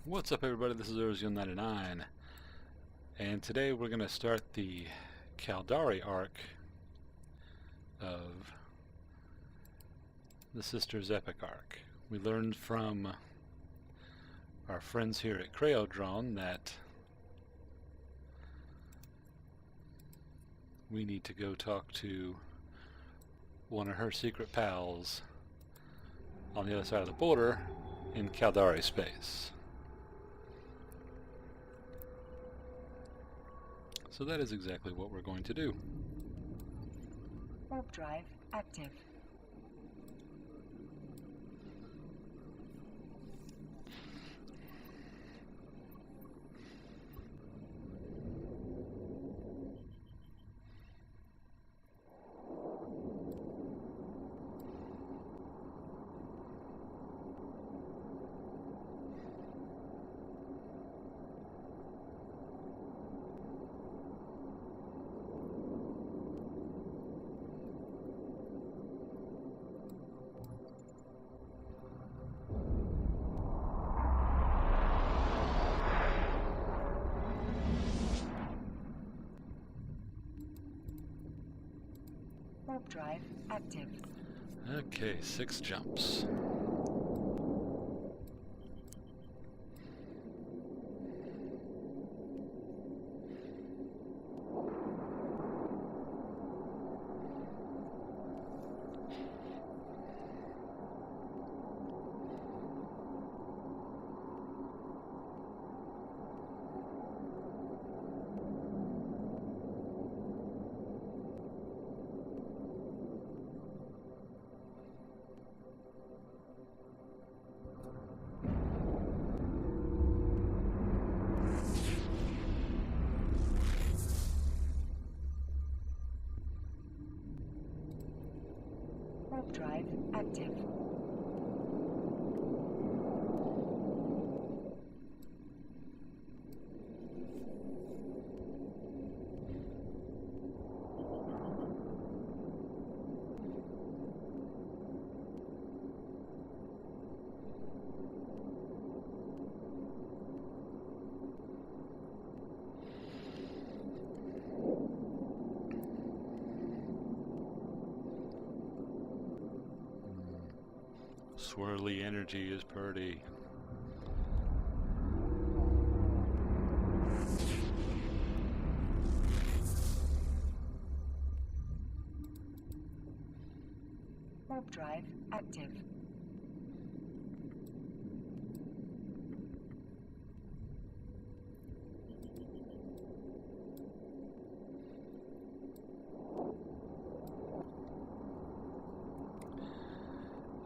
What's up, everybody? This is Erzio99, and today we're going to start the Caldari arc of the Sisters Epic arc. We learned from our friends here at Craodron that we need to go talk to one of her secret pals on the other side of the border in Caldari space. So that is exactly what we're going to do. Warp drive active. Warp drive active. Okay, 6 jumps. Warp drive active. Swirly energy is pretty. Warp drive active.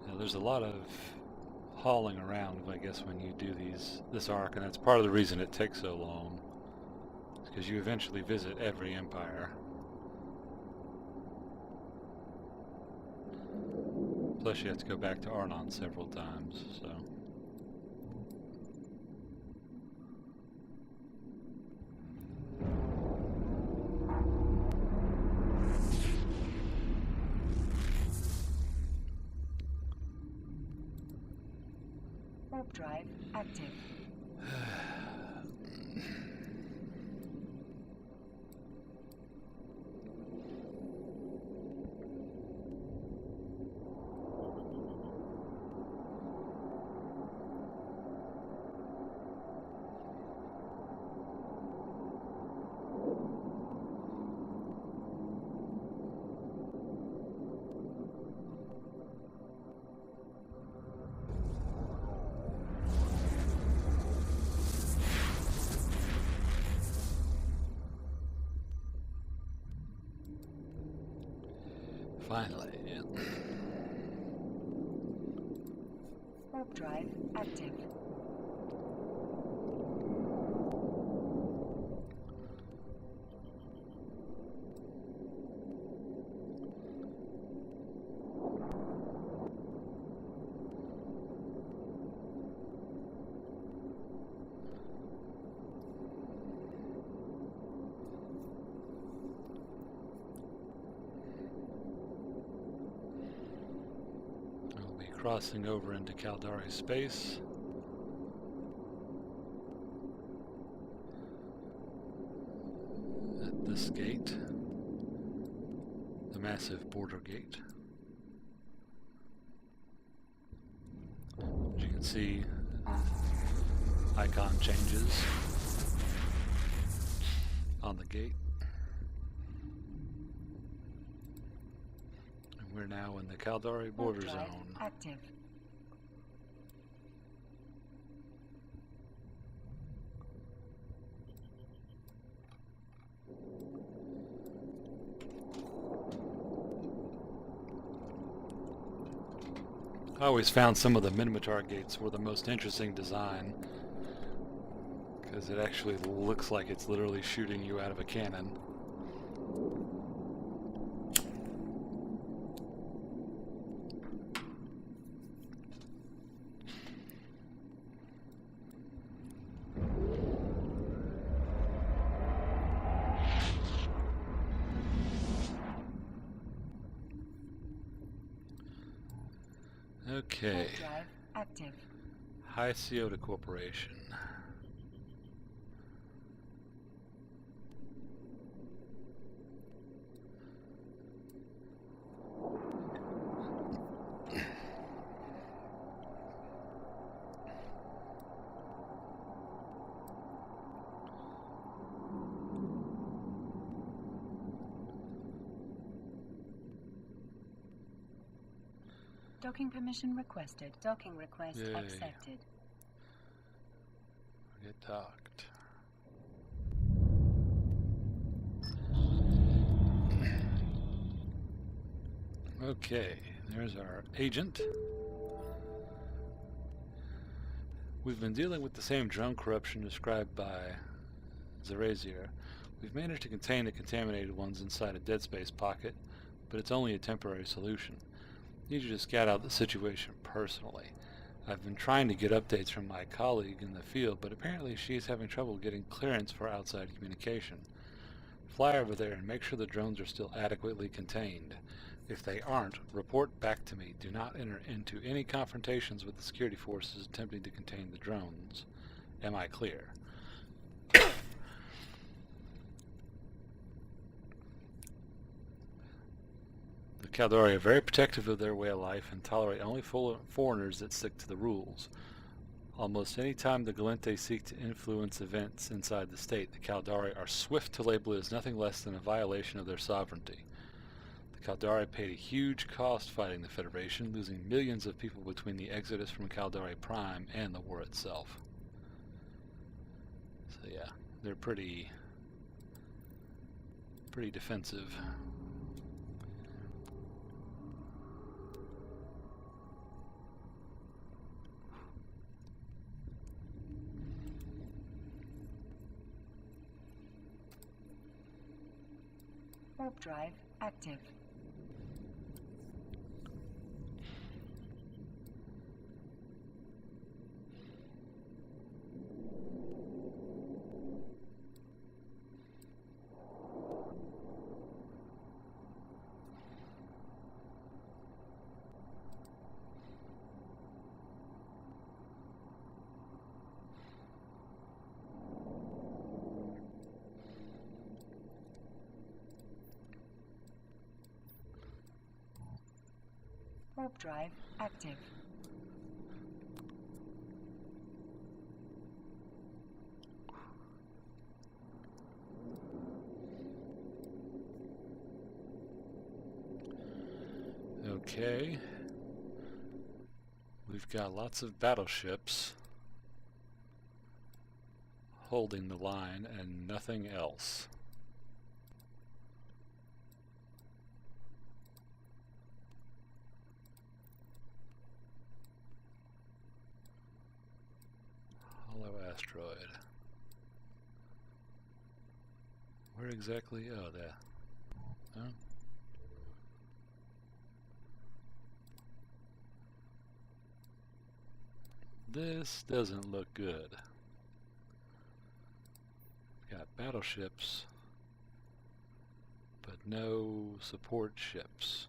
Now, there's a lot of hauling around, I guess, when you do this arc, and that's part of the reason it takes so long. It's because you eventually visit every empire. Plus, you have to go back to Arnon several times, so. Warp drive active. Finally. Warp drive active. I'll be crossing over into Caldari space. this gate, the massive border gate. As you can see, icon changes on the gate. And we're now in the Caldari border Warp drive zone. active. I always found some of the Minmatar gates were the most interesting design, because it actually looks like it's literally shooting you out of a cannon. Okay. Warp drive active. High Ciota Corporation. Docking permission requested. Docking request Yay. accepted. Get docked. Okay, there's our agent. We've been dealing with the same drone corruption described by Zerazier. We've managed to contain the contaminated ones inside a dead space pocket, but it's only a temporary solution. I need you to scout out the situation personally. I've been trying to get updates from my colleague in the field, but apparently she's having trouble getting clearance for outside communication. Fly over there and make sure the drones are still adequately contained. If they aren't, report back to me. Do not enter into any confrontations with the security forces attempting to contain the drones. Am I clear? The Caldari are very protective of their way of life and tolerate only foreigners that stick to the rules. Almost any time the Gallente seek to influence events inside the state, the Caldari are swift to label it as nothing less than a violation of their sovereignty. The Caldari paid a huge cost fighting the Federation, losing millions of people between the exodus from Caldari Prime and the war itself. So yeah, they're pretty defensive. Warp drive active. Warp drive active. Okay. We've got lots of battleships holding the line and nothing else. Hollow asteroid. Where exactly? Oh, there. Huh? This doesn't look good. Got battleships, but no support ships.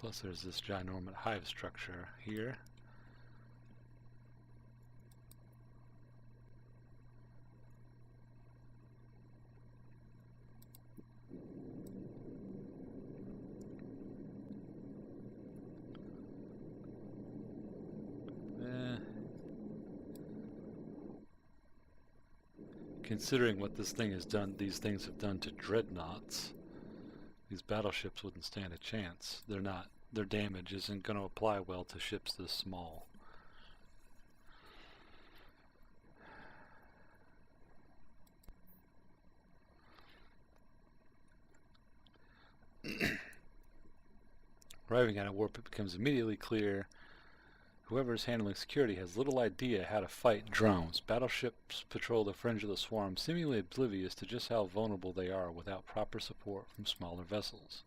Plus there's this ginormous hive structure here. Considering what this thing has done, these things have done to dreadnoughts, these battleships wouldn't stand a chance. They're not. Their damage isn't going to apply well to ships this small. Arriving at a warp, it becomes immediately clear whoever is handling security has little idea how to fight drones. Battleships patrol the fringe of the swarm, seemingly oblivious to just how vulnerable they are without proper support from smaller vessels.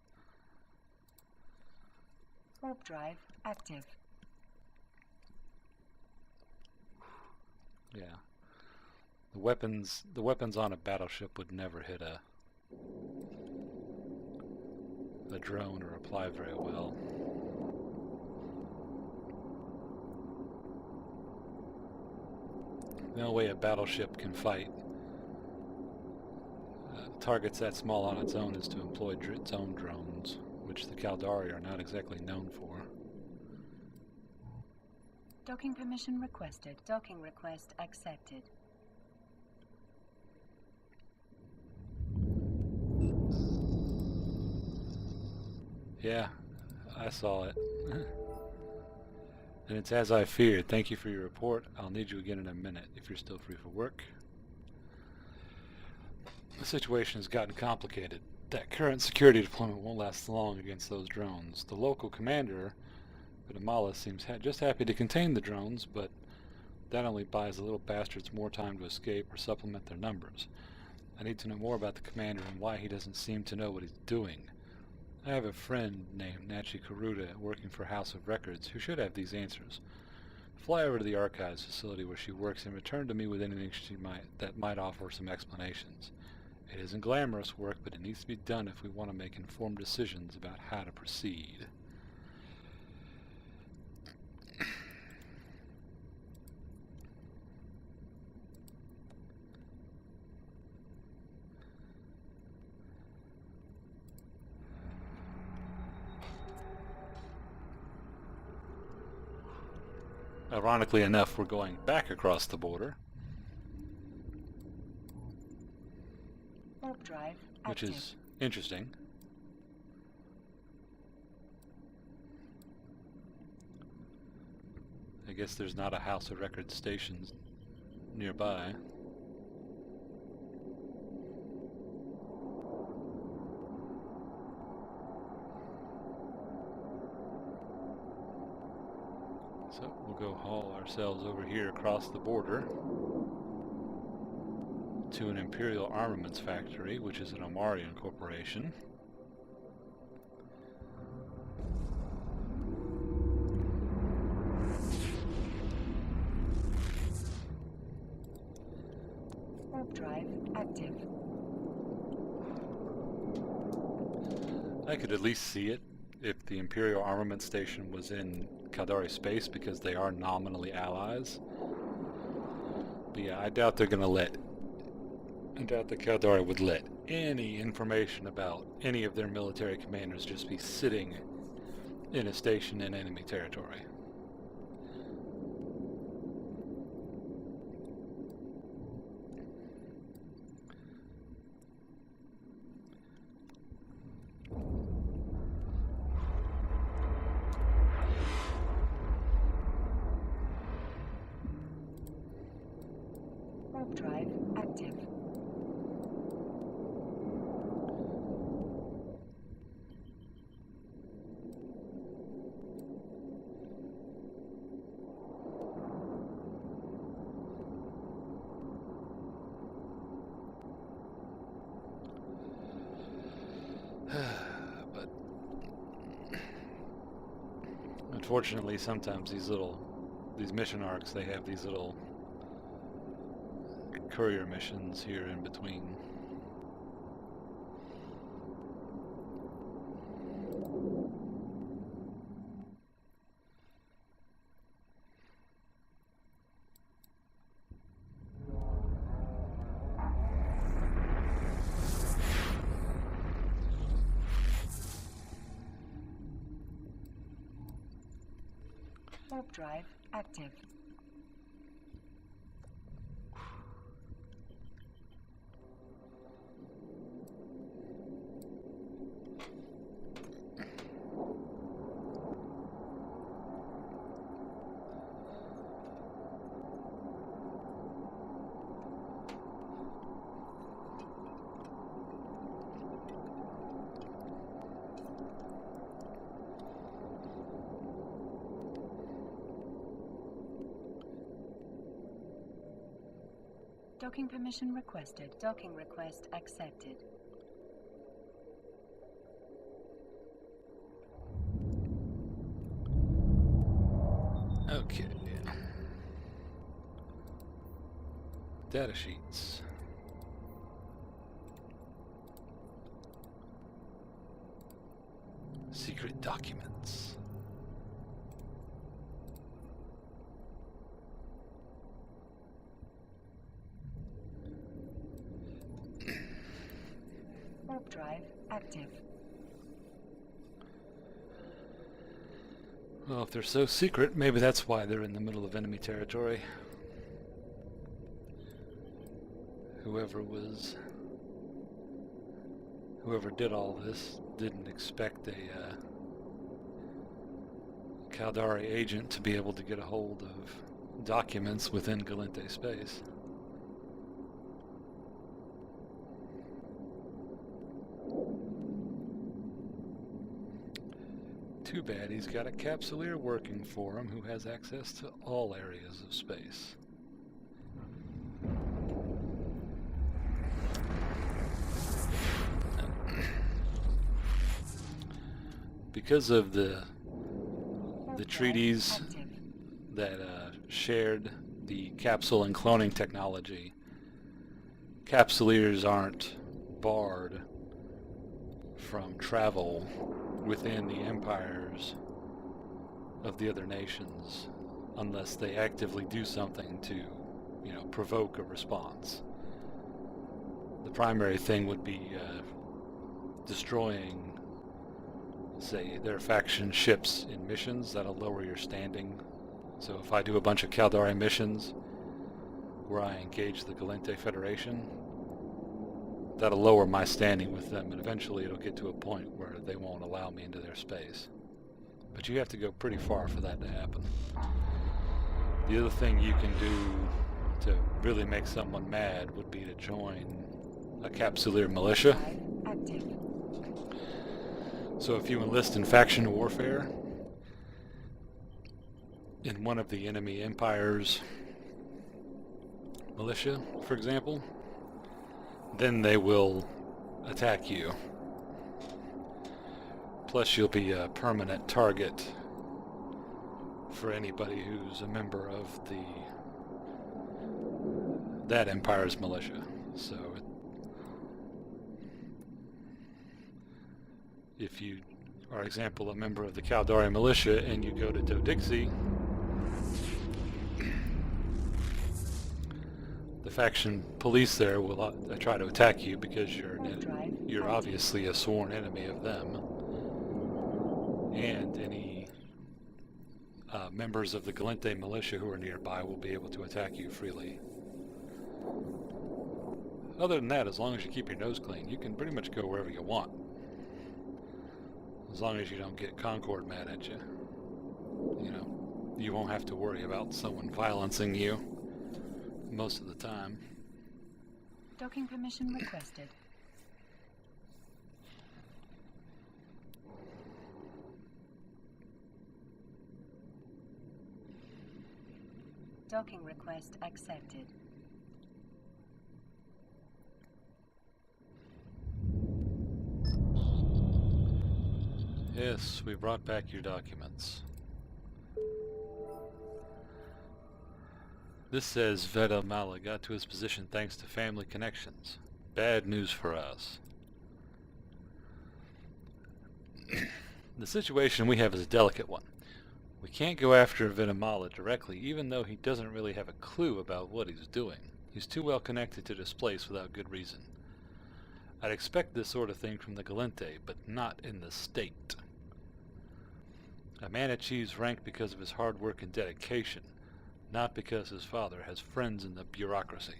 Warp drive active. Yeah. The weapons on a battleship would never hit a drone or apply very well. The only way a battleship can fight targets that small on its own is to employ its own drones, which the Caldari are not exactly known for. Docking permission requested. Docking request accepted. Yeah, I saw it. And it's as I feared. Thank you for your report. I'll need you again in a minute if you're still free for work. The situation has gotten complicated. That current security deployment won't last long against those drones. The local commander, Guatemala, seems just happy to contain the drones, but that only buys the little bastards more time to escape or supplement their numbers. I need to know more about the commander and why he doesn't seem to know what he's doing. I have a friend named Nachi Karuta working for House of Records who should have these answers. Fly over to the archives facility where she works and return to me with anything that might offer some explanations. It isn't glamorous work, but it needs to be done if we want to make informed decisions about how to proceed. Ironically enough, we're going back across the border, Warp drive which active. is interesting. I guess there's not a House of Records station nearby. So we'll go haul ourselves over here across the border to an Imperial Armaments factory, which is an Omarian corporation. Warp drive active. I could at least see it if the Imperial Armament Station was in Caldari space, because they are nominally allies. But yeah, I doubt the Caldari would let any information about any of their military commanders just be sitting in a station in enemy territory. Warp drive active. But unfortunately, sometimes these mission arcs, they have these little courier missions here in between. Warp drive active. Docking permission requested. Docking request accepted. Okay. Data sheets. Secret documents. Warp drive active. Well, if they're so secret, maybe that's why they're in the middle of enemy territory. Whoever did all this didn't expect a Caldari agent to be able to get a hold of documents within Gallente space. Too bad he's got a capsuleer working for him who has access to all areas of space. Because of the treaties that shared the capsule and cloning technology, capsuleers aren't barred from travel within the empires of the other nations unless they actively do something to, provoke a response. The primary thing would be destroying, say, their faction ships in missions. That'll lower your standing. So if I do a bunch of Caldari missions where I engage the Gallente Federation, that'll lower my standing with them, and eventually it'll get to a point where they won't allow me into their space. But you have to go pretty far for that to happen. The other thing you can do to really make someone mad would be to join a Capsuleer militia. Active. So if you enlist in faction warfare in one of the enemy empires' militia, for example, then they will attack you. Plus you'll be a permanent target for anybody who's a member of that empire's militia. So if you are, example, a member of the Caldari militia and you go to Dodixie, the faction police there will try to attack you because you're obviously a sworn enemy of them, and any members of the Gallente militia who are nearby will be able to attack you freely. Other than that, as long as you keep your nose clean, you can pretty much go wherever you want. As long as you don't get Concord mad at you. You won't have to worry about someone violencing you most of the time. Docking permission requested. Docking request accepted. Yes, we brought back your documents. This says Veda Mala got to his position thanks to family connections. Bad news for us. The situation we have is a delicate one. We can't go after Veda Mala directly, even though he doesn't really have a clue about what he's doing. He's too well connected to displace without good reason. I'd expect this sort of thing from the Gallente, but not in the state. A man achieves rank because of his hard work and dedication, not because his father has friends in the bureaucracy.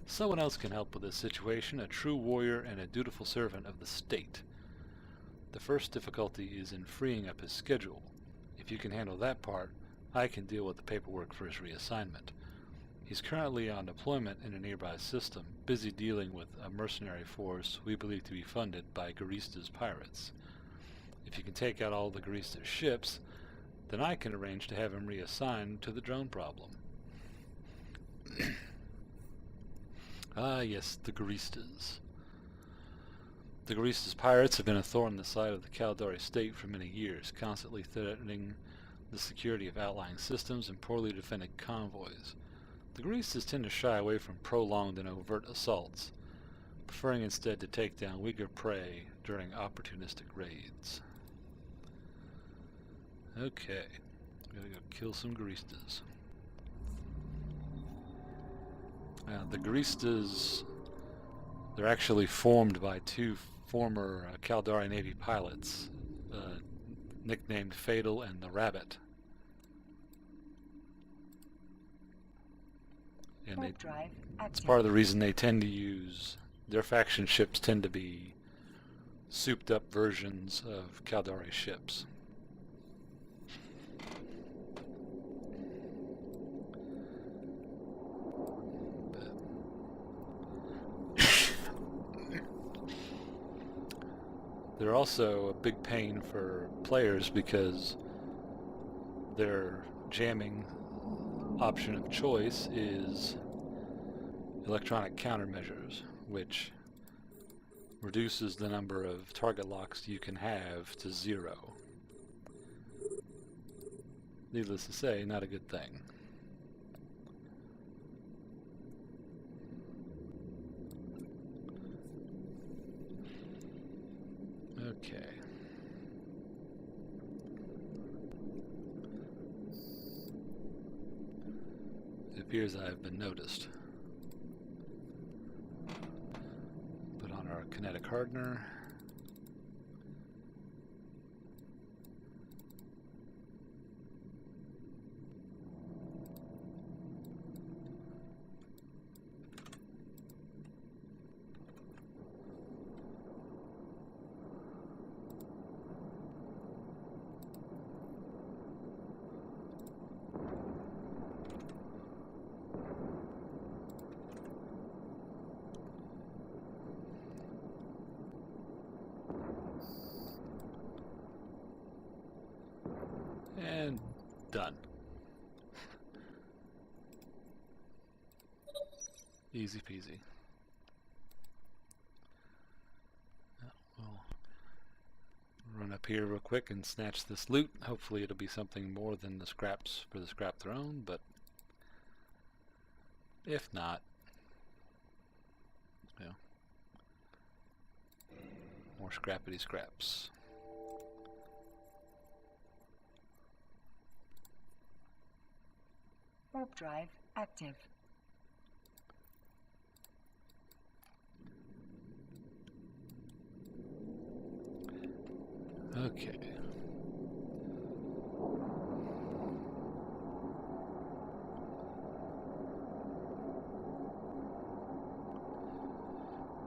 Someone else can help with this situation, a true warrior and a dutiful servant of the state. The first difficulty is in freeing up his schedule. If you can handle that part, I can deal with the paperwork for his reassignment. He's currently on deployment in a nearby system, busy dealing with a mercenary force we believe to be funded by Garista's pirates. If you can take out all the Garista's ships, then I can arrange to have him reassigned to the drone problem. Ah, yes, the Garistas. The Garista's pirates have been a thorn in the side of the Caldari state for many years, constantly threatening the security of outlying systems and poorly defended convoys. The Garistas tend to shy away from prolonged and overt assaults, preferring instead to take down weaker prey during opportunistic raids. Okay, we gotta go kill some Garistas. The Garistas, they're actually formed by two former Caldari Navy pilots, nicknamed Fatal and the Rabbit. And it's part of the reason they tend to use, their faction ships tend to be souped up versions of Caldari ships. They're also a big pain for players because their jamming option of choice is electronic countermeasures, which reduces the number of target locks you can have to 0. Needless to say, not a good thing. Okay. It appears I have been noticed. Put on our kinetic hardener. And done. Easy peasy. We'll run up here real quick and snatch this loot. Hopefully it'll be something more than the scraps for the scrap throne, but if not, you know, more scrappity scraps. Warp drive active. Okay.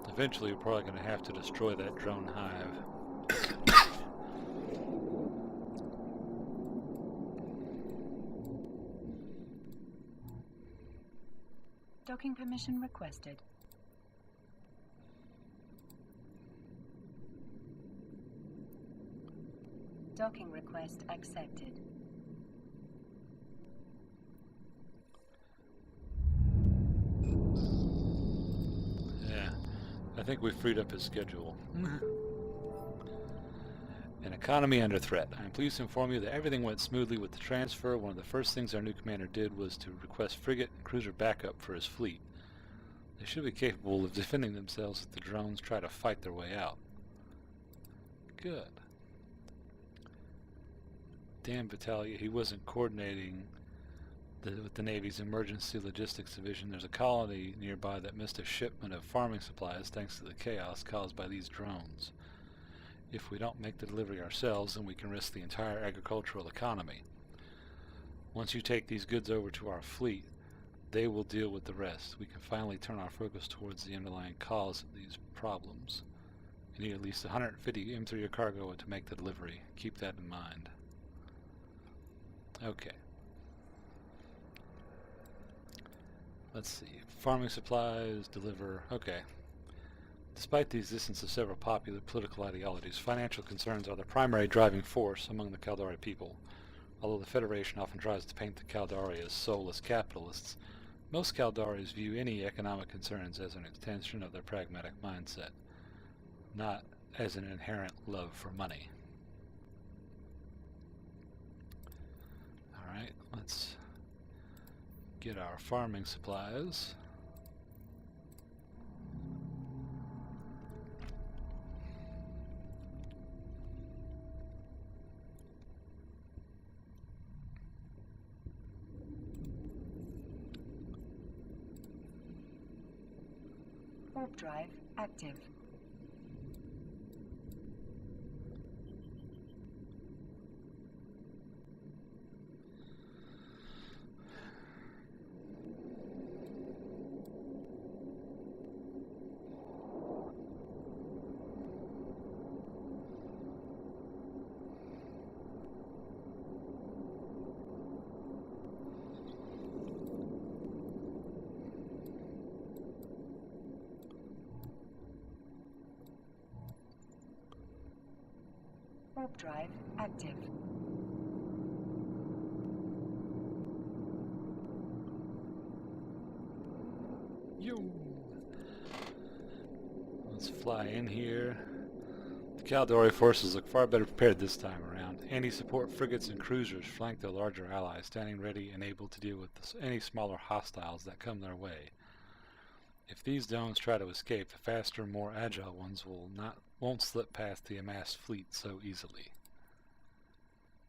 Eventually, we're probably going to have to destroy that drone hive. Docking permission requested. Docking request accepted. Yeah, I think we freed up his schedule. An economy under threat. I am pleased to inform you that everything went smoothly with the transfer. One of the first things our new commander did was to request frigate and cruiser backup for his fleet. They should be capable of defending themselves if the drones try to fight their way out. Good. Damn Vitalia, he wasn't coordinating with the Navy's Emergency Logistics Division. There's a colony nearby that missed a shipment of farming supplies thanks to the chaos caused by these drones. If we don't make the delivery ourselves, then we can risk the entire agricultural economy. Once you take these goods over to our fleet, they will deal with the rest. We can finally turn our focus towards the underlying cause of these problems. You need at least 150 M3 cargo to make the delivery. Keep that in mind. Okay. Let's see. Farming supplies, deliver. Okay. Despite the existence of several popular political ideologies, financial concerns are the primary driving force among the Caldari people. Although the Federation often tries to paint the Caldari as soulless capitalists, most Caldaris view any economic concerns as an extension of their pragmatic mindset, not as an inherent love for money. Alright, let's get our farming supplies. Warp drive active. Warp drive active. Yo! Let's fly in here. The Caldari forces look far better prepared this time around. Anti-support frigates and cruisers flank their larger allies, standing ready and able to deal with any smaller hostiles that come their way. If these drones try to escape, the faster, more agile ones won't slip past the amassed fleet so easily.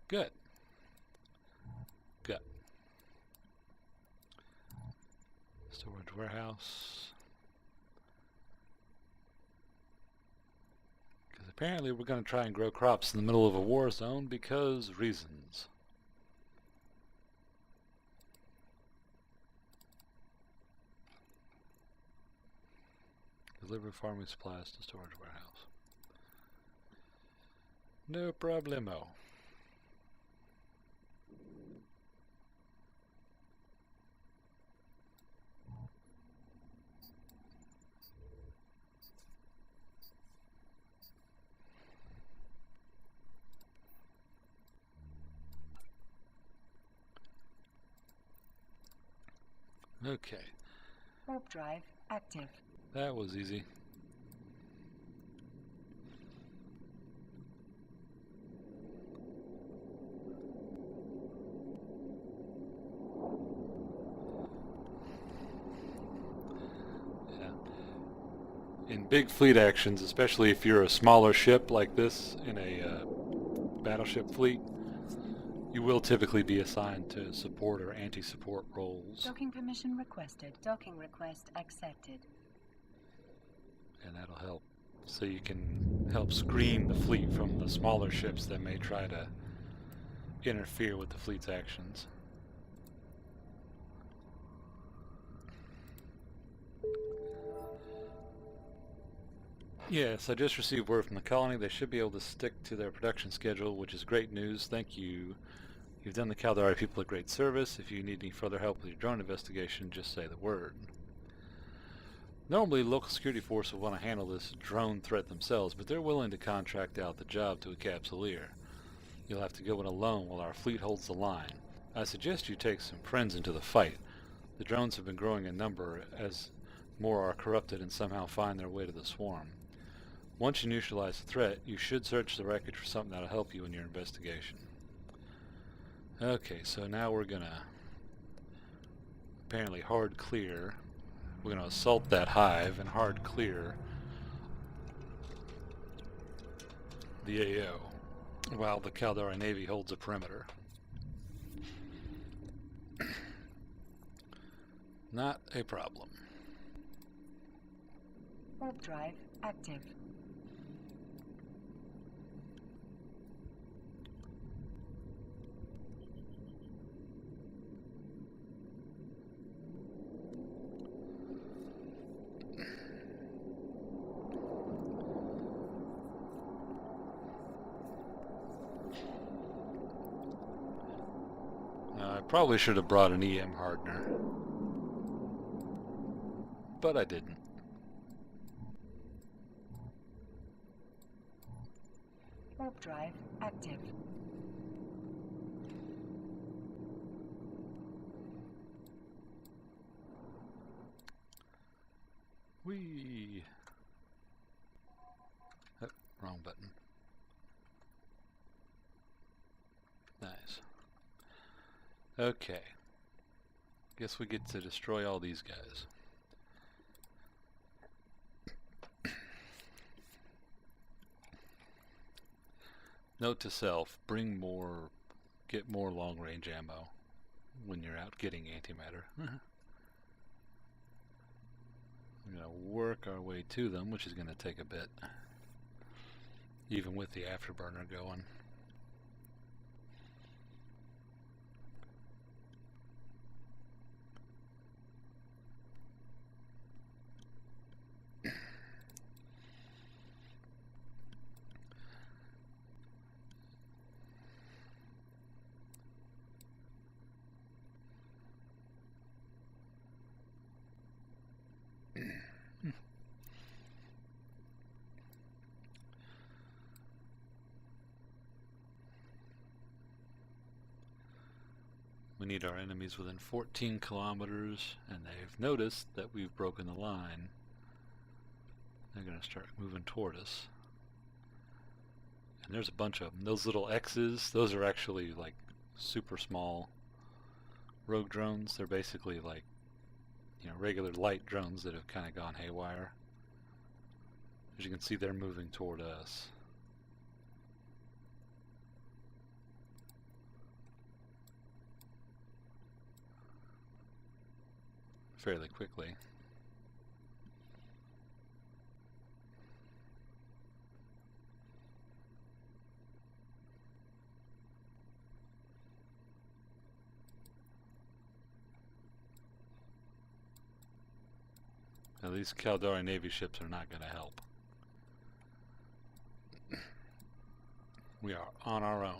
Good. Good. Storage warehouse. Because apparently we're going to try and grow crops in the middle of a war zone because reasons. Deliver farming supplies to storage warehouse. No problemo. Okay. Warp drive active. That was easy. Yeah. In big fleet actions, especially if you're a smaller ship like this in a battleship fleet, you will typically be assigned to support or anti-support roles. Docking permission requested. Docking request accepted. And that'll help. So you can help screen the fleet from the smaller ships that may try to interfere with the fleet's actions. Yes, I just received word from the colony. They should be able to stick to their production schedule, which is great news. Thank you. You've done the Caldari people a great service. If you need any further help with your drone investigation, just say the word. Normally, local security force will want to handle this drone threat themselves, but they're willing to contract out the job to a Capsuleer. You'll have to go in alone while our fleet holds the line. I suggest you take some friends into the fight. The drones have been growing in number as more are corrupted and somehow find their way to the swarm. Once you neutralize the threat, you should search the wreckage for something that'll help you in your investigation. Okay, so now we're gonna apparently hard clear. We're gonna assault that hive and hard clear the AO while the Caldari Navy holds a perimeter. Not a problem. Warp drive active. Probably should have brought an EM hardener, but I didn't. Warp drive active. Whee! Oh, wrong button. Nice. Okay. Guess we get to destroy all these guys. Note to self, get more long-range ammo when you're out getting antimatter. We're going to work our way to them, which is going to take a bit, even with the afterburner going. We need our enemies within 14 kilometers, and they've noticed that we've broken the line. They're going to start moving toward us. And there's a bunch of them. Those little X's, those are actually like super small rogue drones. They're basically like, you know, regular light drones that have kind of gone haywire. As you can see, they're moving toward us. Fairly quickly. Now these Caldari Navy ships are not going to help. We are on our own.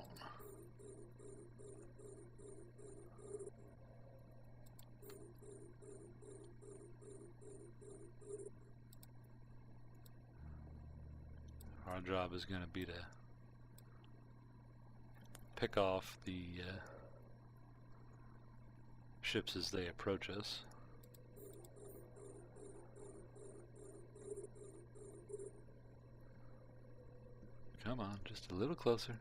Our job is going to be to pick off the ships as they approach us. Come on, just a little closer.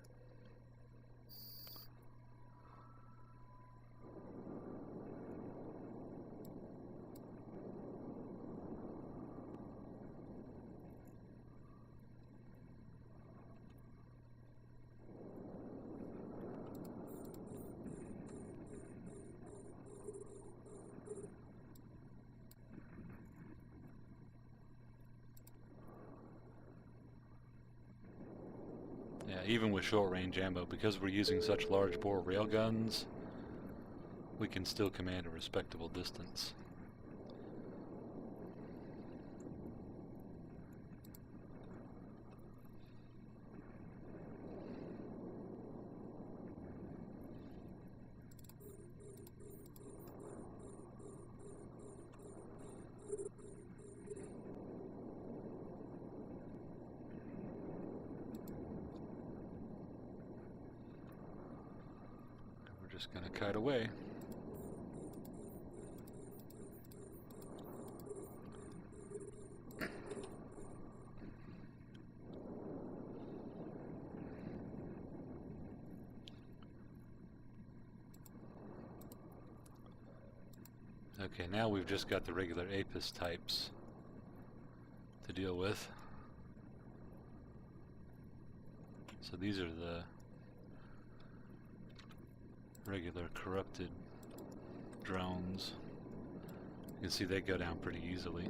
Yeah, even with short-range ammo, because we're using such large-bore railguns, we can still command a respectable distance. Just gonna kite away. Okay, now we've just got the regular APIS types to deal with. So these are the regular corrupted drones. You can see they go down pretty easily.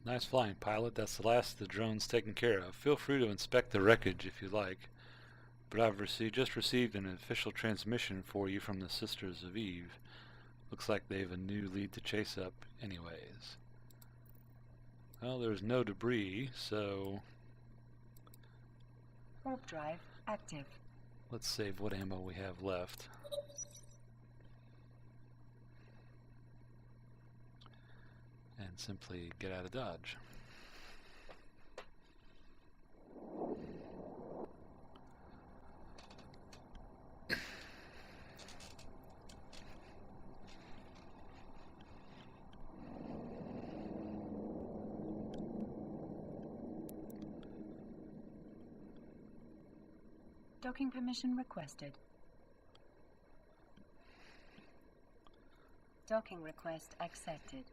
Nice flying, pilot. That's the last of the drones taken care of. Feel free to inspect the wreckage if you like, but I've just received an official transmission for you from the Sisters of Eve. Looks like they've a new lead to chase up anyways. Well, there's no debris, so Warp drive active. let's save what ammo we have left. And simply get out of Dodge. Docking permission requested. Docking request accepted.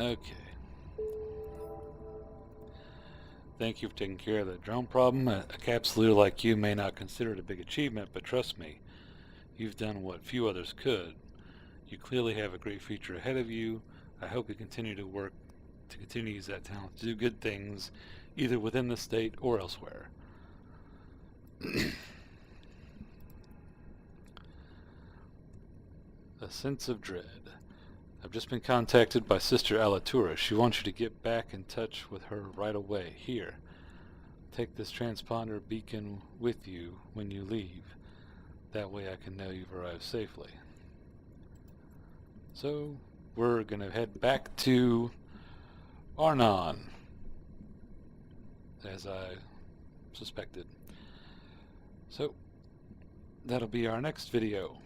Okay. Thank you for taking care of the drone problem. A caps leader like you may not consider it a big achievement, but trust me, you've done what few others could. You clearly have a great future ahead of you. I hope you continue to work to continue to use that talent to do good things, either within the state or elsewhere. A sense of dread. I've just been contacted by Sister Alatura. She wants you to get back in touch with her right away. Here, take this transponder beacon with you when you leave. That way I can know you've arrived safely. So, we're going to head back to Arnon, as I suspected. So, that'll be our next video.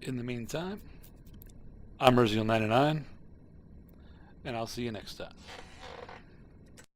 In the meantime, I'm Merziel99, and I'll see you next time.